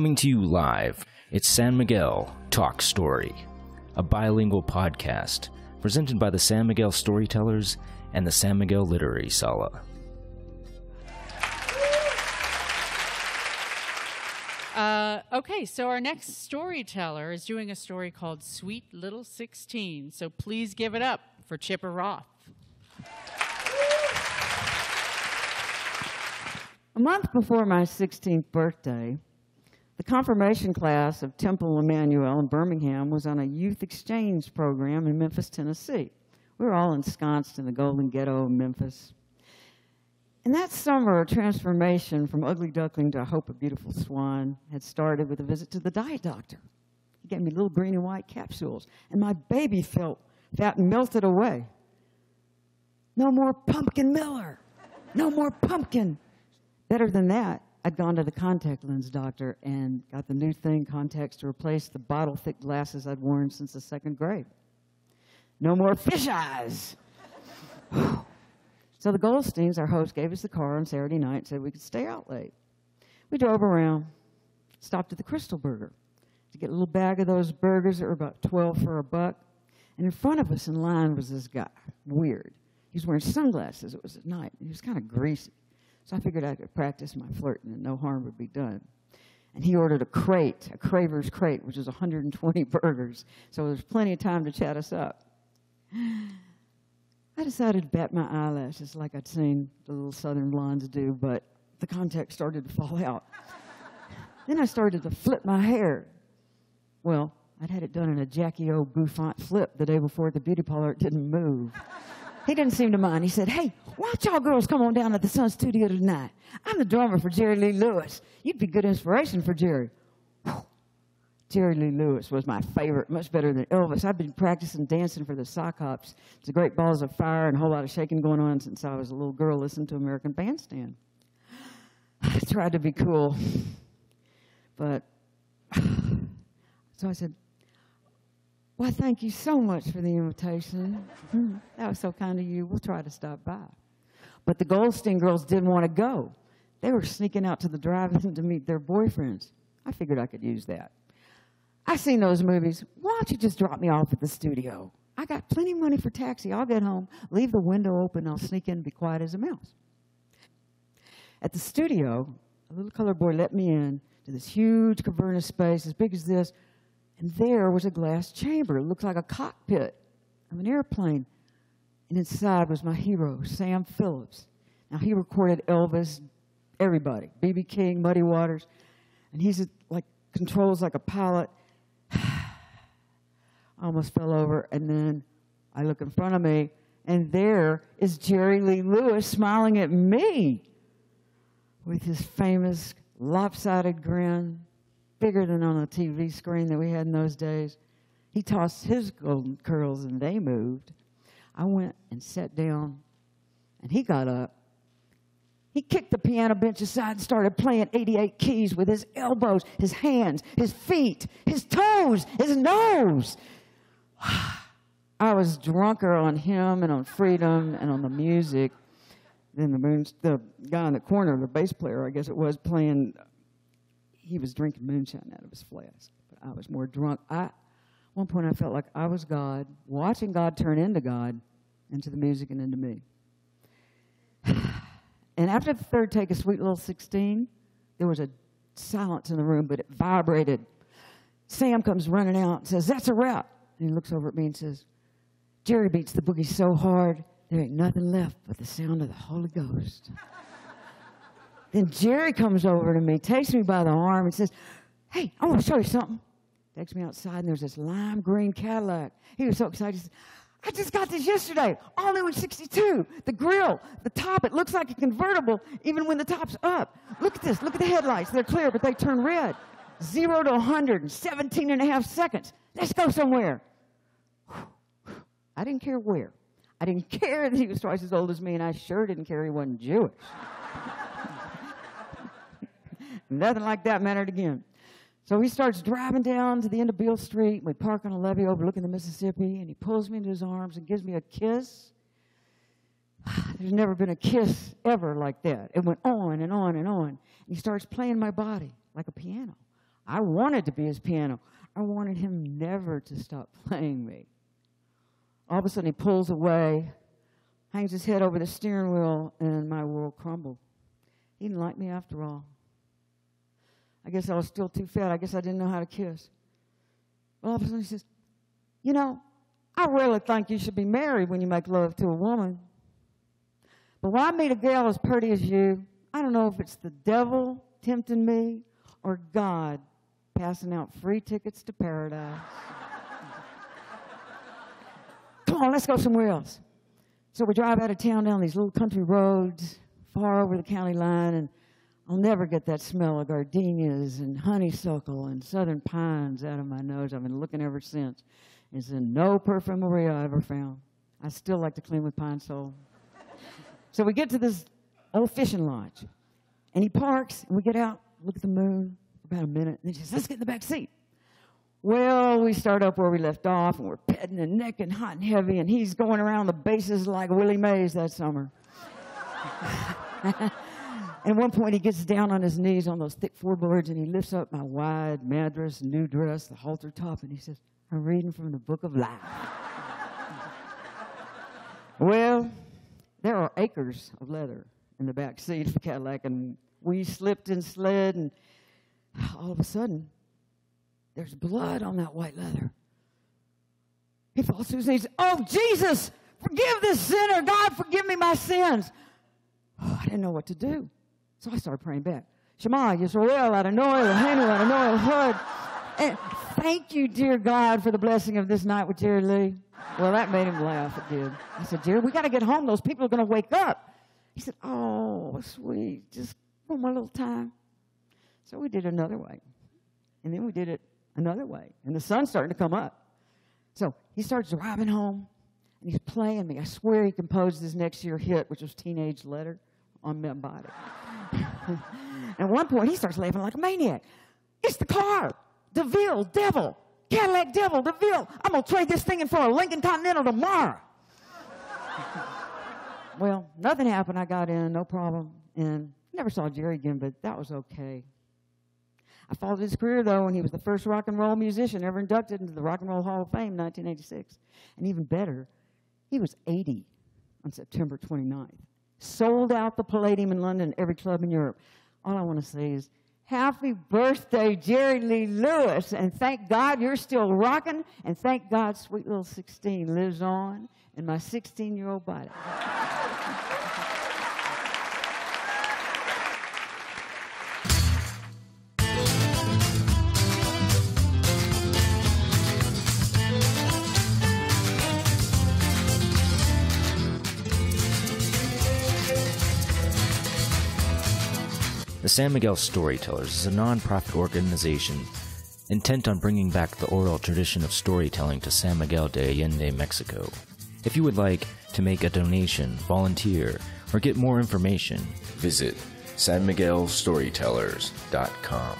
Coming to you live, it's San Miguel TalkStory, a bilingual podcast presented by the San Miguel Storytellers and the San Miguel Literary Sala. Okay, so our next storyteller is doing a story called Sweet Little 16, so please give it up for Chipper Roth. A month before my 16th birthday, the confirmation class of Temple Emmanuel in Birmingham was on a youth exchange program in Memphis, Tennessee. We were all ensconced in the Golden Ghetto of Memphis. And that summer, a transformation from ugly duckling to I hope a beautiful swan had started with a visit to the diet doctor. He gave me little green and white capsules, and my baby felt fat and melted away. No more Pumpkin Miller. No more pumpkin. Better than that, I'd gone to the contact lens doctor and got the new thing, contacts, to replace the bottle-thick glasses I'd worn since the second grade. No more fish eyes. So the Goldsteins, our host, gave us the car on Saturday night and said we could stay out late. We drove around, stopped at the Crystal Burger to get a little bag of those burgers that were about 12 for a buck. And in front of us in line was this guy, weird. He was wearing sunglasses. It was at night. He was kind of greasy. So I figured I could practice my flirting and no harm would be done. And he ordered a crate, a Craver's crate, which was 120 burgers. So there was plenty of time to chat us up. I decided to bat my eyelashes like I'd seen the little southern blondes do, but the contacts started to fall out. Then I started to flip my hair. Well, I'd had it done in a Jackie O. Bouffant flip the day before at the beauty parlor. It didn't move. He didn't seem to mind. He said, "Hey, why don't y'all girls come on down to the Sun Studio tonight? I'm the drummer for Jerry Lee Lewis. You'd be good inspiration for Jerry." Whew. Jerry Lee Lewis was my favorite, much better than Elvis. I've been practicing dancing for the sock hops. It's a great balls of fire and a whole lot of shaking going on since I was a little girl listening to American Bandstand. I tried to be cool, but so I said, "Why, thank you so much for the invitation. That was so kind of you. We'll try to stop by." But the Goldstein girls didn't want to go. They were sneaking out to the drive-in to meet their boyfriends. I figured I could use that. "I've seen those movies. Why don't you just drop me off at the studio? I got plenty of money for taxi. I'll get home, leave the window open, I'll sneak in and be quiet as a mouse." At the studio, a little colored boy let me in to this huge cavernous space as big as this, and there was a glass chamber. It looked like a cockpit of an airplane. And inside was my hero, Sam Phillips. Now, he recorded Elvis, everybody, B.B. King, Muddy Waters. And he's like, controls like a pilot. I almost fell over, and then I look in front of me, and there is Jerry Lee Lewis smiling at me with his famous lopsided grin, bigger than on a TV screen that we had in those days. He tossed his golden curls, and they moved. I went and sat down, and he got up. He kicked the piano bench aside and started playing 88 keys with his elbows, his hands, his feet, his toes, his nose. I was drunker on him and on freedom and on the music than the guy in the corner, the bass player, I guess it was, playing. He was drinking moonshine out of his flask, but I was more drunk. At one point, I felt like I was God, watching God turn into God, into the music and into me. And after the third take of Sweet Little 16, there was a silence in the room, but it vibrated. Sam comes running out and says, "That's a wrap." And he looks over at me and says, "Jerry beats the boogie so hard, there ain't nothing left but the sound of the Holy Ghost." Then Jerry comes over to me, takes me by the arm, and says, "Hey, I want to show you something." Takes me outside, and there's this lime green Cadillac. He was so excited. He said, "I just got this yesterday, all new in '62. The grill, the top, it looks like a convertible even when the top's up. Look at this. Look at the headlights. They're clear, but they turn red. 0 to 100 in 17 and a half seconds. Let's go somewhere." I didn't care where. I didn't care that he was twice as old as me, and I sure didn't care he wasn't Jewish. Nothing like that mattered again. So he starts driving down to the end of Beale Street. We park on a levee overlooking the Mississippi, and he pulls me into his arms and gives me a kiss. There's never been a kiss ever like that. It went on and on and on. And he starts playing my body like a piano. I wanted to be his piano. I wanted him never to stop playing me. All of a sudden, he pulls away, hangs his head over the steering wheel, and my world crumbled. He didn't like me after all. I guess I was still too fat. I guess I didn't know how to kiss. All of a sudden, he says, you know, I really think you should be married when you make love to a woman. But when I meet a girl as pretty as you, I don't know if it's the devil tempting me or God passing out free tickets to paradise. Come on, let's go somewhere else. So we drive out of town down these little country roads, far over the county line, and I'll never get that smell of gardenias and honeysuckle and southern pines out of my nose. I've been looking ever since. It's in no perfumery I ever found. I still like to clean with Pine Sol. So we get to this old fishing lodge, and he parks, and we get out, look at the moon for about a minute, and he says, let's get in the back seat. Well, we start up where we left off, and we're petting and necking hot and heavy, and he's going around the bases like Willie Mays that summer. And at one point, he gets down on his knees on those thick floorboards, and he lifts up my wide Madras, new dress, the halter top, and he says, I'm reading from the book of life. Well, there are acres of leather in the back seat of the Cadillac, and we slipped and slid, and all of a sudden, there's blood on that white leather. He falls to his knees. Oh, Jesus, forgive this sinner. God, forgive me my sins. Oh, I didn't know what to do. So I started praying back. Shema Yisrael Adonai Eloheinu Adonai Echad. And thank you, dear God, for the blessing of this night with Jerry Lee. Well, that made him laugh. It did. I said, Jerry, we got to get home. Those people are going to wake up. He said, oh, sweet. Just one more little time. So we did it another way. And then we did it another way. And the sun's starting to come up. So he starts driving home, and he's playing me. I swear he composed his next year hit, which was Teenage Letter, on my body. And at one point, he starts laughing like a maniac. It's the car. DeVille, devil. Cadillac, devil, DeVille. I'm going to trade this thing in for a Lincoln Continental tomorrow. Well, nothing happened. I got in, no problem. And never saw Jerry again, but that was okay. I followed his career, though, and he was the first rock and roll musician ever inducted into the Rock and Roll Hall of Fame in 1986. And even better, he was 80 on September 29th. Sold out the Palladium in London, every club in Europe. All I want to say is, happy birthday, Jerry Lee Lewis, and thank God you're still rocking, and thank God sweet little 16 lives on in my 16-year-old body. The San Miguel Storytellers is a non-profit organization intent on bringing back the oral tradition of storytelling to San Miguel de Allende, Mexico. If you would like to make a donation, volunteer, or get more information, visit sanmiguelstorytellers.com.